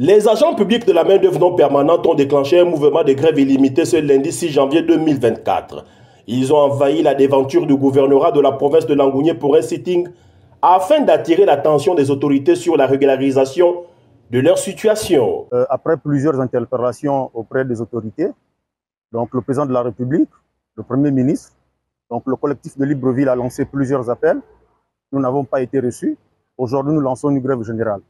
Les agents publics de la main-d'œuvre non permanente ont déclenché un mouvement de grève illimité ce lundi 6 janvier 2024. Ils ont envahi la déventure du gouvernorat de la province de Langounié pour un sitting afin d'attirer l'attention des autorités sur la régularisation de leur situation. Après plusieurs interpellations auprès des autorités, donc le président de la République, le Premier ministre, donc le collectif de Libreville a lancé plusieurs appels. Nous n'avons pas été reçus. Aujourd'hui, nous lançons une grève générale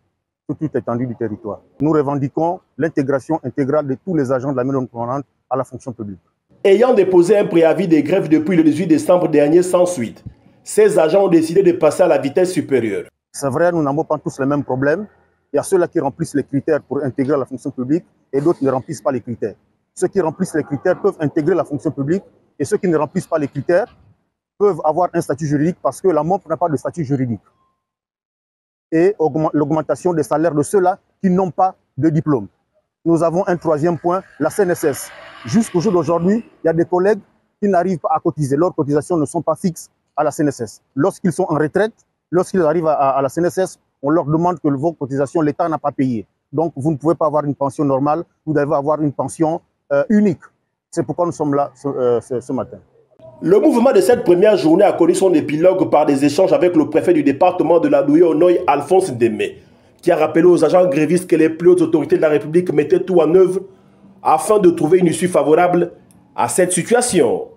sur toute l'étendue du territoire. Nous revendiquons l'intégration intégrale de tous les agents de la main-d'œuvre permanente à la fonction publique. Ayant déposé un préavis de grève depuis le 18 décembre dernier sans suite, ces agents ont décidé de passer à la vitesse supérieure. C'est vrai, nous n'avons pas tous les mêmes problèmes. Il y a ceux-là qui remplissent les critères pour intégrer la fonction publique et d'autres ne remplissent pas les critères. Ceux qui remplissent les critères peuvent intégrer la fonction publique et ceux qui ne remplissent pas les critères peuvent avoir un statut juridique parce que la MOP n'a pas de statut juridique. Et l'augmentation des salaires de ceux-là qui n'ont pas de diplôme. Nous avons un troisième point, la CNSS. Jusqu'au jour d'aujourd'hui, il y a des collègues qui n'arrivent pas à cotiser. Leurs cotisations ne sont pas fixes à la CNSS. Lorsqu'ils sont en retraite, lorsqu'ils arrivent à la CNSS, on leur demande que vos cotisations, l'État n'a pas payé. Donc vous ne pouvez pas avoir une pension normale, vous devez avoir une pension unique. C'est pourquoi nous sommes là ce matin. Le mouvement de cette première journée a connu son épilogue par des échanges avec le préfet du département de la Douye-Onoye, Alphonse Démé, qui a rappelé aux agents grévistes que les plus hautes autorités de la République mettaient tout en œuvre afin de trouver une issue favorable à cette situation.